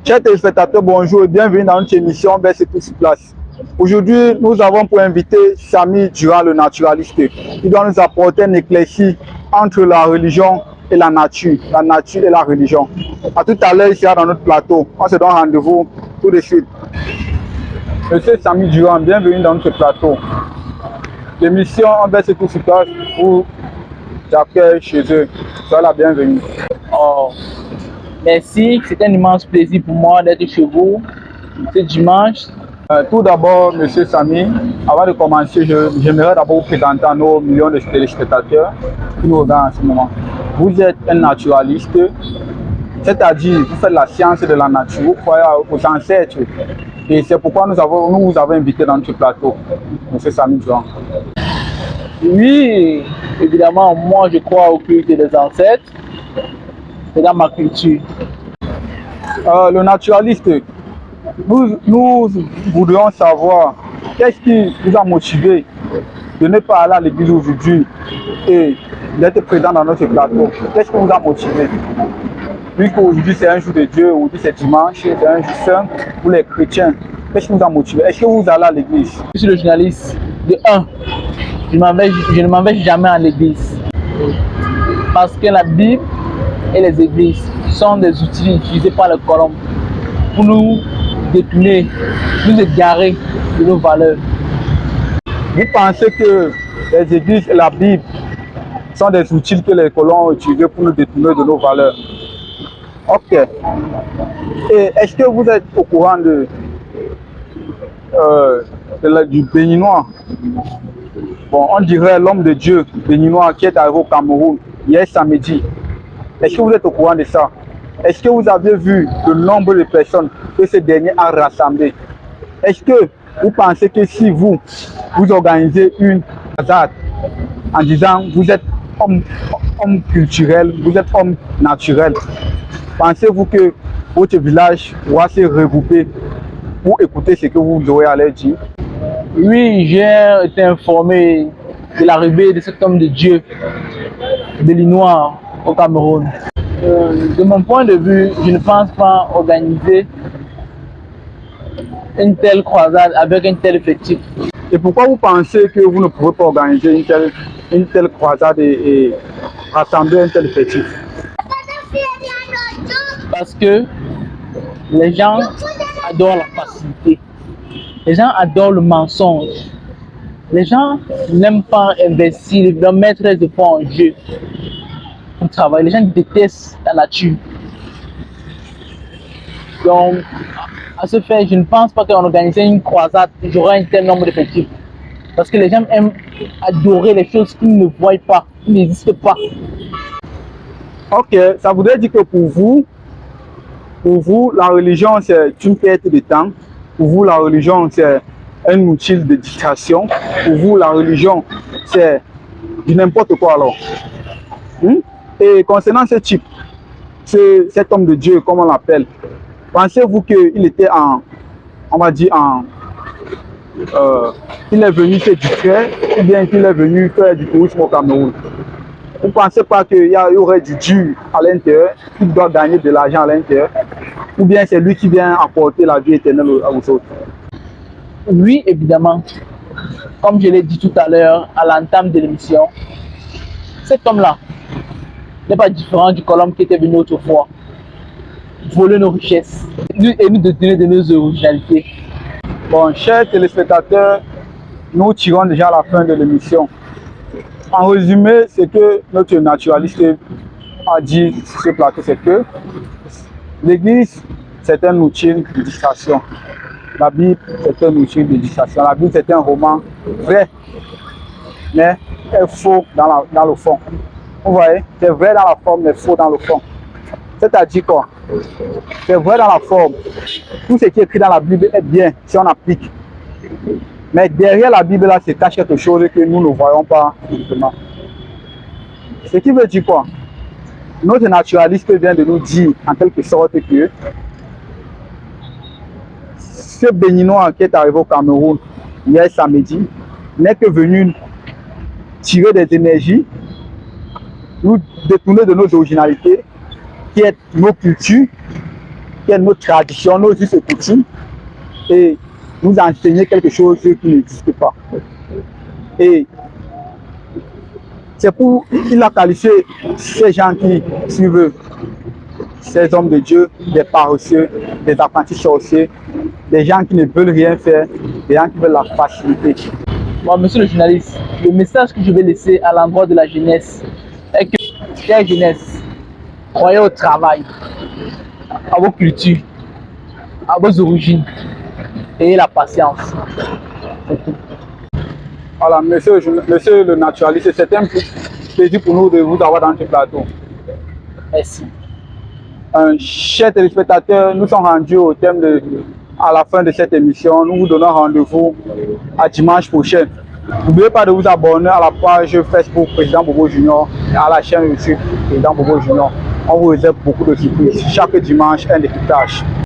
Chers téléspectateurs, bonjour et bienvenue dans notre émission Vers ce qui se place. Aujourd'hui, nous avons pour invité Samy Durand, le naturaliste, qui doit nous apporter un éclairci entre la religion et la nature et la religion. À tout à l'heure, il sera dans notre plateau. On se donne rendez-vous tout de suite. Monsieur Samy Durand, bienvenue dans notre plateau. L'émission Vers ce qui se place vous accueille chez eux. Soyez la bienvenue. Oh, merci, c'est un immense plaisir pour moi d'être chez vous ce dimanche. Tout d'abord, Monsieur Samy, avant de commencer, j'aimerais d'abord vous présenter à nos millions de téléspectateurs qui nous regardent en ce moment. Vous êtes un naturaliste, c'est-à-dire vous faites la science de la nature, vous croyez aux ancêtres. Et c'est pourquoi nous vous avons invité dans notre plateau, Monsieur Samy Durand. Oui, évidemment, moi je crois au culte des ancêtres, c'est dans ma culture. Le naturaliste, nous voudrions savoir qu'est-ce qui vous a motivé de ne pas aller à l'église aujourd'hui et d'être présent dans notre plateau. Qu'est-ce qui vous a motivé? Puisqu'aujourd'hui c'est un jour de Dieu, aujourd'hui c'est dimanche, c'est un jour saint pour les chrétiens. Qu'est-ce qui vous a motivé? Est-ce que vous allez à l'église? Je suis le journaliste de 1. Je ne m'en vais jamais à l'église. Parce que la Bible et les églises sont des outils utilisés par les colombes pour nous détourner, nous égarer de nos valeurs. Vous pensez que les églises et la Bible sont des outils que les colons ont utilisés pour nous détourner de nos valeurs? Ok. Et est-ce que vous êtes au courant du béninois? Bon, on dirait l'homme de Dieu béninois qui est arrivé au Cameroun hier samedi. Est-ce que vous êtes au courant de ça? Est-ce que vous avez vu le nombre de personnes que ce dernier a rassemblées? Est-ce que vous pensez que si vous organisez une croisade en disant vous êtes homme culturel, vous êtes homme naturel, pensez-vous que votre village pourra se regrouper pour écouter ce que vous aurez à leur dire? Oui, j'ai été informé de l'arrivée de cet homme de Dieu béninois au Cameroun. De mon point de vue, je ne pense pas organiser une telle croisade avec un tel effectif. Et pourquoi vous pensez que vous ne pouvez pas organiser une telle croisade et rassembler un tel effectif? Parce que les gens adorent la facilité. Les gens adorent le mensonge. Les gens n'aiment pas investir, leur mettre les efforts en jeu pour travailler. Les gens détestent la nature. Donc, à ce fait, je ne pense pas qu'en organisant une croisade, j'aurai un tel nombre d'effectifs. Parce que les gens aiment adorer les choses qu'ils ne voient pas, qui n'existent pas. Ok, ça voudrait dire que pour vous, la religion c'est une perte de temps. Pour vous, la religion c'est un outil de distraction. Pour vous, la religion c'est du n'importe quoi alors. Et concernant ce type, cet homme de Dieu, comme on l'appelle, pensez-vous qu'il était qu'il est venu se distraire ou bien qu'il est venu faire du tourisme au Cameroun? Vous ne pensez pas qu'il y aurait du dur à l'intérieur, qu'il doit gagner de l'argent à l'intérieur, ou bien c'est lui qui vient apporter la vie éternelle aux autres? Oui, évidemment. Comme je l'ai dit tout à l'heure, à l'entame de l'émission, cet homme-là n'est pas différent du colombe qui était venu autrefois voler nos richesses et nous détourner de nos originalités. Bon, chers téléspectateurs, nous tirons déjà à la fin de l'émission. En résumé, ce que notre naturaliste a dit sur ce plateau, c'est que l'Église, c'est un outil de distraction. La Bible, c'est un outil de distraction. La Bible, c'est un roman vrai, mais faux dans le fond. Vous voyez, c'est vrai dans la forme, mais faux dans le fond. C'est-à-dire quoi? C'est vrai dans la forme. Tout ce qui est écrit dans la Bible est bien si on applique. Mais derrière la Bible, là, se cache quelque chose que nous ne voyons pas physiquement. Ce qui veut dire quoi? Notre naturaliste vient de nous dire, en quelque sorte, que ce béninois qui est arrivé au Cameroun hier samedi n'est que venu tirer des énergies, nous détourner de nos originalités, qui est nos cultures, qui est nos traditions, nos us et coutumes, et nous enseigner quelque chose qui n'existe pas. Et c'est pour il a qualifié ces gens qui suivent ces hommes de Dieu, des paresseux, des apprentis sorciers, des gens qui ne veulent rien faire, des gens qui veulent la facilité. Bon, monsieur le journaliste, le message que je vais laisser à l'endroit de la jeunesse est que, chère jeunesse, croyez au travail, à vos cultures, à vos origines, ayez la patience. Voilà, monsieur le naturaliste, c'est un plaisir pour nous de vous avoir dans ce plateau. Merci. Chers téléspectateurs, nous sommes rendus au thème à la fin de cette émission. Nous vous donnons rendez-vous à dimanche prochain. N'oubliez pas de vous abonner à la page Facebook Président Bobo Junior et à la chaîne YouTube Président Bobo Junior. On vous réserve beaucoup de surprises. Chaque dimanche, un décryptage.